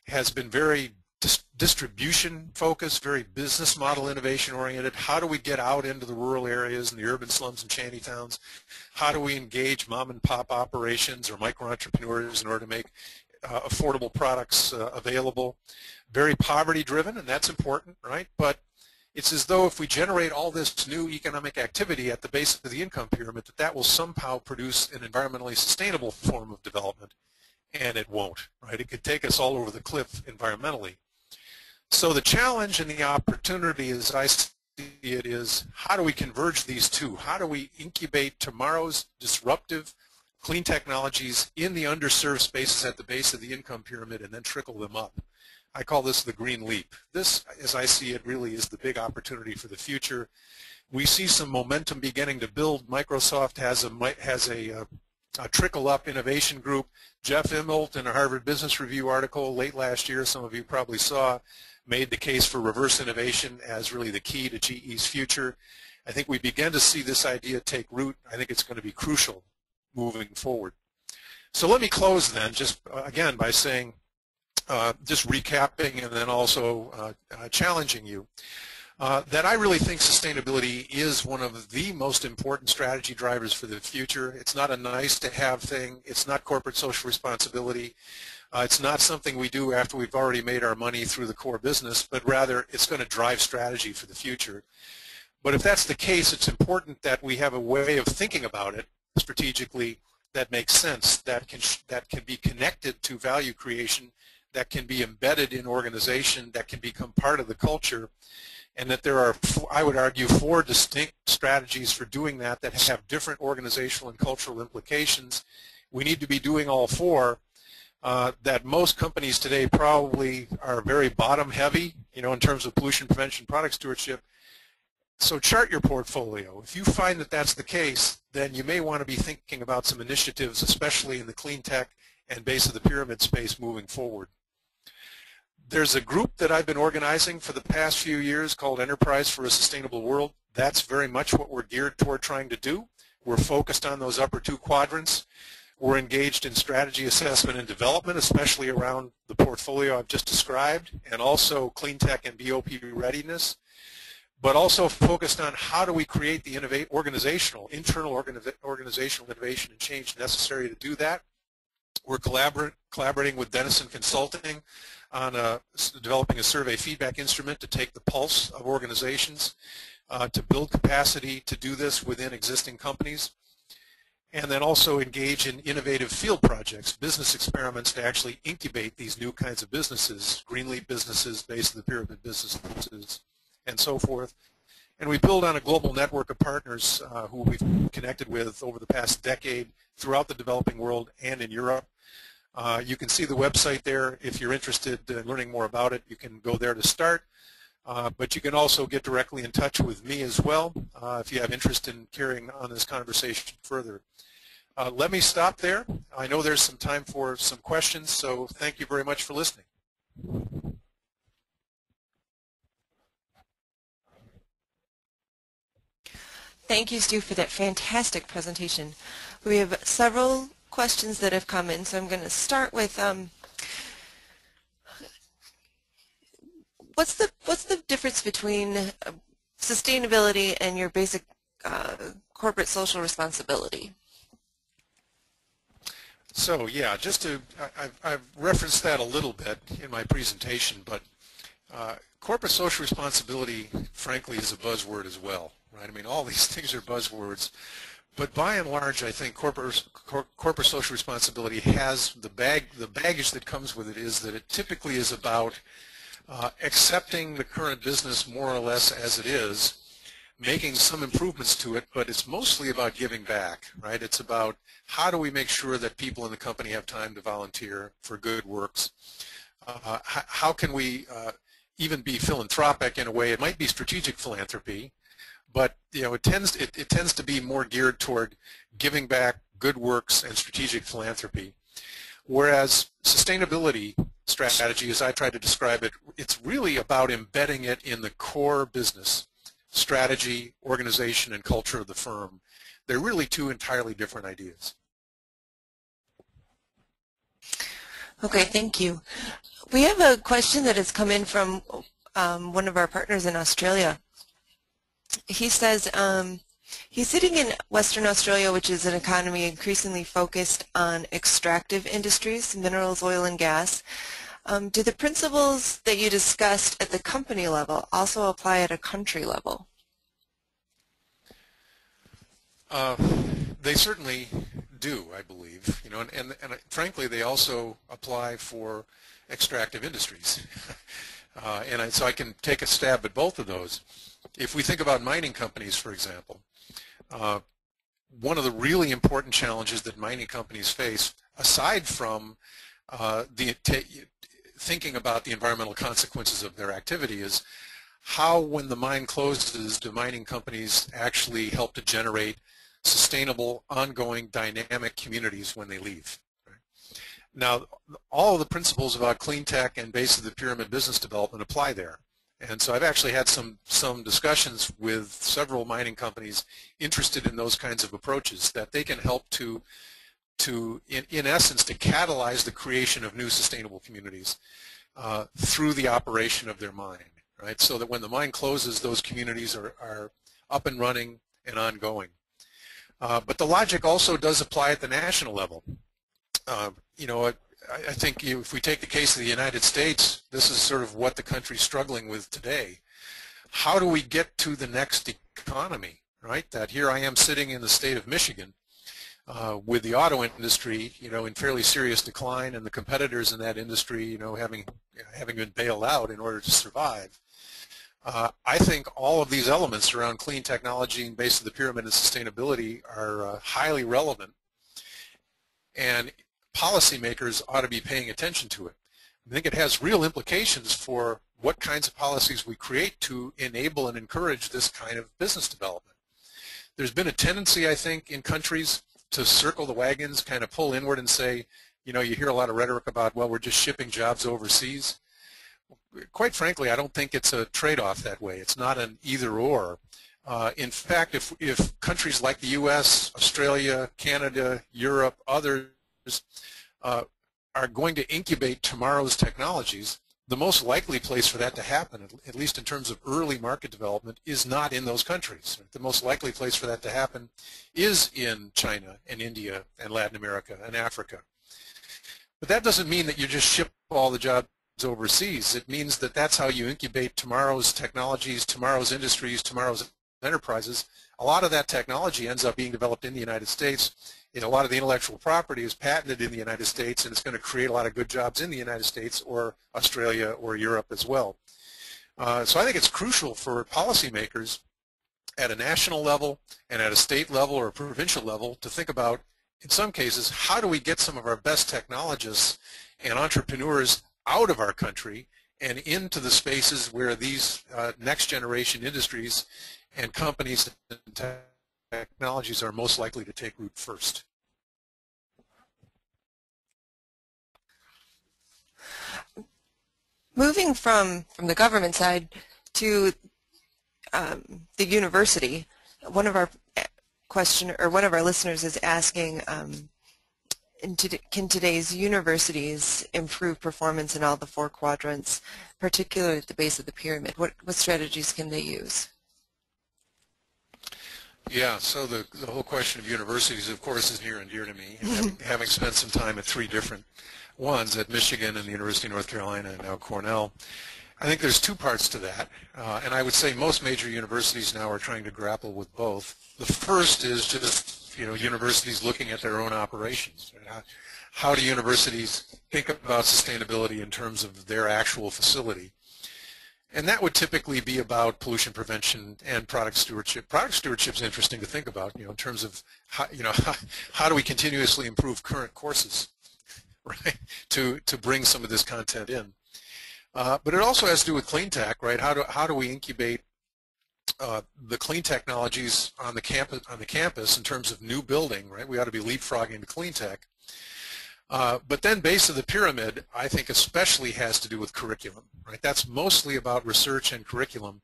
has been very distribution focused, very business model innovation oriented. How do we get out into the rural areas and the urban slums and shanty towns? How do we engage mom and pop operations or micro entrepreneurs in order to make affordable products available? Very poverty driven, and that's important, right? But it's as though if we generate all this new economic activity at the base of the income pyramid, that will somehow produce an environmentally sustainable form of development, and it won't, right? It could take us all over the cliff environmentally. So the challenge and the opportunity, as I see it, is how do we converge these two? How do we incubate tomorrow's disruptive clean technologies in the underserved spaces at the base of the income pyramid and then trickle them up? I call this the green leap. This, as I see it, really is the big opportunity for the future. We see some momentum beginning to build. Microsoft has a trickle-up innovation group. Jeff Immelt, in a Harvard Business Review article late last year, some of you probably saw, made the case for reverse innovation as really the key to GE's future. I think we begin to see this idea take root. I think it's going to be crucial moving forward. So let me close then just again by saying, just recapping and then also challenging you, that I really think sustainability is one of the most important strategy drivers for the future. It's not a nice-to-have thing. It's not corporate social responsibility. It's not something we do after we've already made our money through the core business, but rather it's going to drive strategy for the future. But if that's the case, it's important that we have a way of thinking about it strategically that makes sense, that can be connected to value creation, that can be embedded in organization, that can become part of the culture, and that there are, I would argue, 4 distinct strategies for doing that that have different organizational and cultural implications. We need to be doing all 4. That most companies today probably are very bottom heavy, in terms of pollution prevention, product stewardship. So chart your portfolio. If you find that that's the case, then you may want to be thinking about some initiatives, especially in the clean tech and base of the pyramid space moving forward. There's a group that I've been organizing for the past few years called Enterprise for a Sustainable World. That's very much what we're geared toward trying to do. We're focused on those upper 2 quadrants. We're engaged in strategy assessment and development, especially around the portfolio I've just described, and also clean tech and BOP readiness, but also focused on how do we create the internal organizational innovation and change necessary to do that. We're collaborating with Denison Consulting on developing a survey feedback instrument to take the pulse of organizations, to build capacity to do this within existing companies, and then also engage in innovative field projects, business experiments to actually incubate these new kinds of businesses, greenleaf businesses, base of the pyramid businesses, and so forth. And we build on a global network of partners who we've connected with over the past decade throughout the developing world and in Europe. You can see the website there. If you're interested in learning more about it, you can go there to start. But you can also get directly in touch with me as well if you have interest in carrying on this conversation further. Let me stop there. I know there's some time for some questions, so thank you very much for listening. Thank you, Stu, for that fantastic presentation. We have several questions that have come in, so I'm going to start with what's the difference between sustainability and your basic corporate social responsibility? So yeah, I've referenced that a little bit in my presentation, but corporate social responsibility, frankly, is a buzzword as well, right? I mean, all these things are buzzwords, but by and large, I think corporate social responsibility has the baggage that comes with it is that it typically is about accepting the current business more or less as it is, making some improvements to it, but it's mostly about giving back, right? It's about how do we make sure that people in the company have time to volunteer for good works? How can we even be philanthropic in a way? It might be strategic philanthropy, but it tends to be more geared toward giving back, good works, and strategic philanthropy. Whereas sustainability strategy, as I try to describe it, it's really about embedding it in the core business strategy, organization, and culture of the firm. They're really 2 entirely different ideas. Okay, thank you. We have a question that has come in from one of our partners in Australia. He says he's sitting in Western Australia, which is an economy increasingly focused on extractive industries, minerals, oil, and gas. Do the principles that you discussed at the company level also apply at a country level? They certainly do, I believe. And frankly, they also apply for extractive industries. So I can take a stab at both of those. If we think about mining companies, for example, one of the really important challenges that mining companies face, aside from thinking about the environmental consequences of their activity, is how, when the mine closes, do mining companies actually help to generate sustainable, ongoing, dynamic communities when they leave. Right? Now, all of the principles about clean tech and base of the pyramid business development apply there. And so I've actually had some discussions with several mining companies interested in those kinds of approaches, that they can help to in essence, to catalyze the creation of new sustainable communities through the operation of their mine, right? So that when the mine closes, those communities are up and running and ongoing. But the logic also does apply at the national level. I think if we take the case of the United States, this is sort of what the country's struggling with today. How do we get to the next economy, right? That here I am sitting in the state of Michigan, with the auto industry, in fairly serious decline, and the competitors in that industry, having been bailed out in order to survive. I think all of these elements around clean technology and base of the pyramid and sustainability are highly relevant, and policymakers ought to be paying attention to it. I think it has real implications for what kinds of policies we create to enable and encourage this kind of business development. There's been a tendency, I think, in countries to circle the wagons, kind of pull inward and say, you hear a lot of rhetoric about, well, we're just shipping jobs overseas. Quite frankly, I don't think it's a trade-off that way. It's not an either-or. In fact, if countries like the U.S., Australia, Canada, Europe, others are going to incubate tomorrow's technologies, the most likely place for that to happen, at least in terms of early market development, is not in those countries. The most likely place for that to happen is in China and India and Latin America and Africa. But that doesn't mean that you just ship all the jobs overseas. It means that that's how you incubate tomorrow's technologies, tomorrow's industries, tomorrow's enterprises. A lot of that technology ends up being developed in the United States. A lot of the intellectual property is patented in the United States, and it's going to create a lot of good jobs in the United States or Australia or Europe as well. So I think it's crucial for policymakers at a national level and at a state level or a provincial level to think about, in some cases, how do we get some of our best technologists and entrepreneurs out of our country and into the spaces where these next generation industries and companies and technologies are most likely to take root first. Moving from the government side to the university, one of our listeners is asking, can today's universities improve performance in all the 4 quadrants, particularly at the base of the pyramid? What strategies can they use? Yeah, so the whole question of universities, of course, is near and dear to me. Having spent some time at 3 different ones, at Michigan and the University of North Carolina and now Cornell, I think there's 2 parts to that. And I would say most major universities now are trying to grapple with both. The first is just, universities looking at their own operations. How do universities think about sustainability in terms of their actual facility? And that would typically be about pollution prevention and product stewardship. Product stewardship is interesting to think about, in terms of how do we continuously improve current courses, right, to bring some of this content in. But it also has to do with clean tech, right? How do we incubate the clean technologies on the campus in terms of new building, right? We ought to be leapfrogging to clean tech. But then base of the pyramid, I think, especially has to do with curriculum, right? That's mostly about research and curriculum,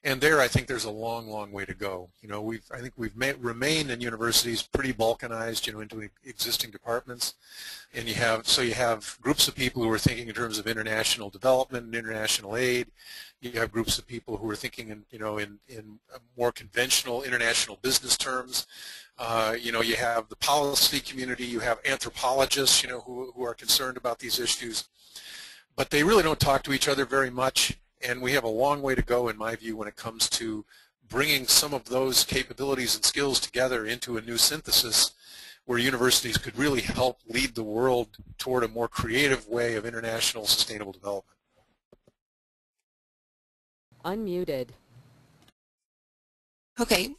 and there I think there's a long, long way to go. I think we've remained in universities pretty balkanized, into existing departments, and you have groups of people who are thinking in terms of international development and international aid. You have groups of people who are thinking in more conventional international business terms. You have the policy community, you have anthropologists, who are concerned about these issues, but they really don't talk to each other very much, and we have a long way to go, in my view, when it comes to bringing some of those capabilities and skills together into a new synthesis where universities could really help lead the world toward a more creative way of international sustainable development. Unmuted. Okay,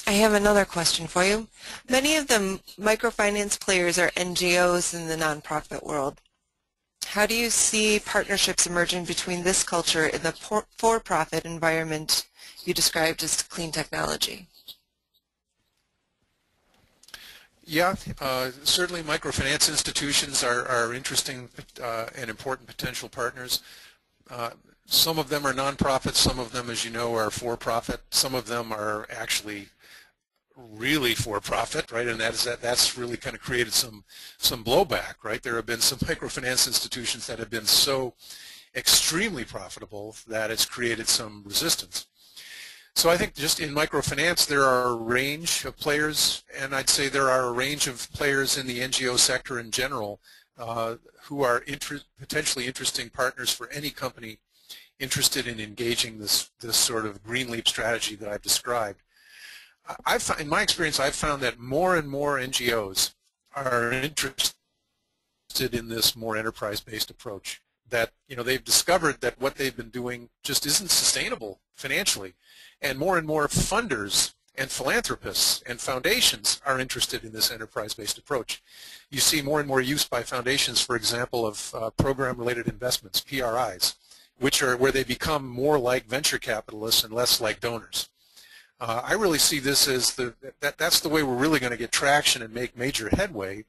I have another question for you. Many of the microfinance players are NGOs in the nonprofit world. How do you see partnerships emerging between this culture and the for-profit environment you described as clean technology? Yeah, certainly microfinance institutions are interesting and important potential partners. Some of them are nonprofit, some of them, as you know, are for-profit, some of them are actually really for-profit, right? And that's really kind of created some blowback, right? There have been some microfinance institutions that have been so extremely profitable that it's created some resistance. So I think just in microfinance there are a range of players, and I'd say there are a range of players in the NGO sector in general who are potentially interesting partners for any company interested in engaging this sort of green leap strategy that I've described. in my experience, I've found that more and more NGOs are interested in this more enterprise-based approach. That they've discovered that what they've been doing just isn't sustainable financially, and more funders and philanthropists and foundations are interested in this enterprise-based approach. You see more and more use by foundations, for example, of program-related investments, PRIs, which are where they become more like venture capitalists and less like donors. I really see this as that's the way we're really going to get traction and make major headway,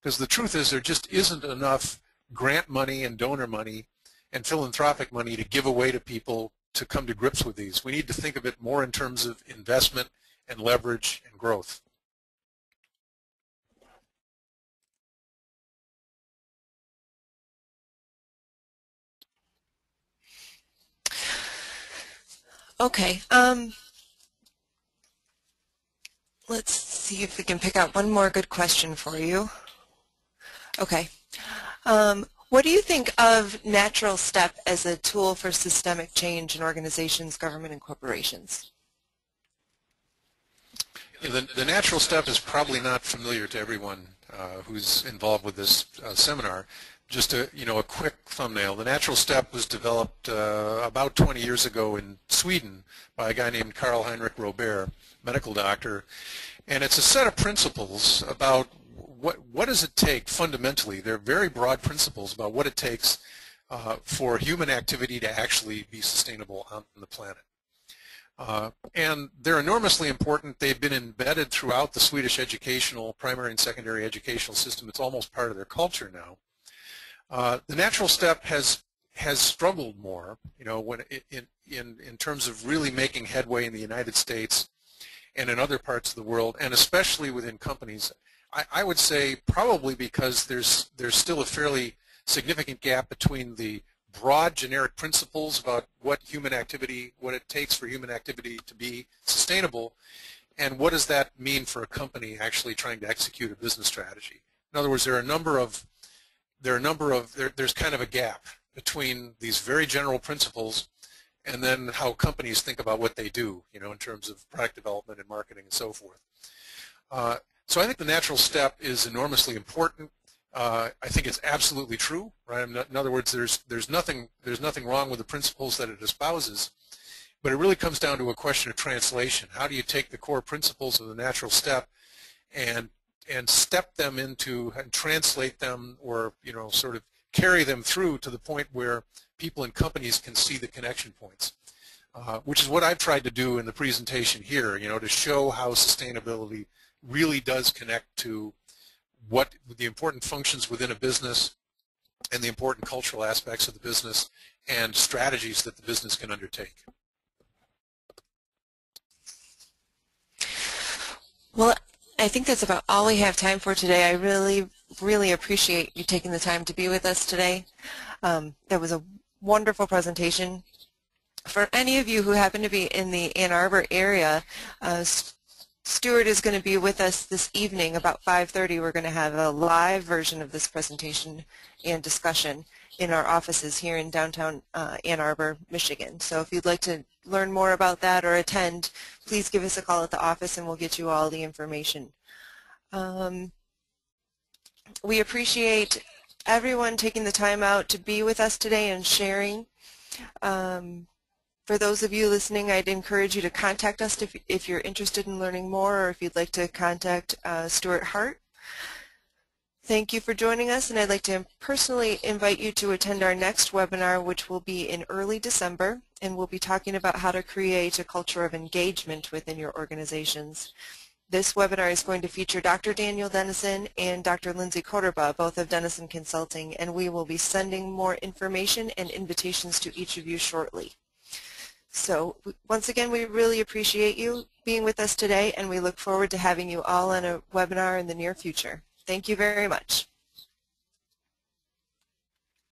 because the truth is there just isn't enough grant money and donor money and philanthropic money to give away to people to come to grips with these. We need to think of it more in terms of investment and leverage and growth. Okay. Let's see if we can pick out one more good question for you. Okay. What do you think of natural step as a tool for systemic change in organizations, government, and corporations? The natural step is probably not familiar to everyone who's involved with this seminar. Just a quick thumbnail. The natural step was developed about 20 years ago in Sweden by a guy named Karl Heinrich Robert, medical doctor, and it's a set of principles about what does it take fundamentally. They're very broad principles about what it takes for human activity to actually be sustainable on the planet. And they're enormously important. They've been embedded throughout the Swedish educational, primary and secondary educational system. It's almost part of their culture now. The natural step has struggled more, when in terms of really making headway in the United States and in other parts of the world, and especially within companies. I would say probably because there's still a fairly significant gap between the broad generic principles about what it takes for human activity to be sustainable, and what does that mean for a company actually trying to execute a business strategy. In other words, there's kind of a gap between these very general principles and then how companies think about what they do, in terms of product development and marketing and so forth. So I think the natural step is enormously important. I think it's absolutely true, right? In other words, there's nothing wrong with the principles that it espouses, but it really comes down to a question of translation. How do you take the core principles of the natural step and step them into and translate them, or sort of carry them through to the point where people and companies can see the connection points, which is what I've tried to do in the presentation here, to show how sustainability really does connect to what the important functions within a business and the important cultural aspects of the business and strategies that the business can undertake. Well, I think that's about all we have time for today. I really appreciate you taking the time to be with us today. That was a wonderful presentation. For any of you who happen to be in the Ann Arbor area, Stuart is going to be with us this evening about 5:30. We're going to have a live version of this presentation and discussion in our offices here in downtown Ann Arbor, Michigan. So if you'd like to learn more about that or attend, please give us a call at the office and we'll get you all the information. We appreciate everyone taking the time out to be with us today and sharing. For those of you listening, I'd encourage you to contact us if you're interested in learning more, or if you'd like to contact Stuart Hart. Thank you for joining us, and I'd like to personally invite you to attend our next webinar, which will be in early December, and we'll be talking about how to create a culture of engagement within your organizations. This webinar is going to feature Dr. Daniel Dennison and Dr. Lindsay Koterba, both of Dennison Consulting, and we will be sending more information and invitations to each of you shortly. So once again, we really appreciate you being with us today, and we look forward to having you all on a webinar in the near future. Thank you very much.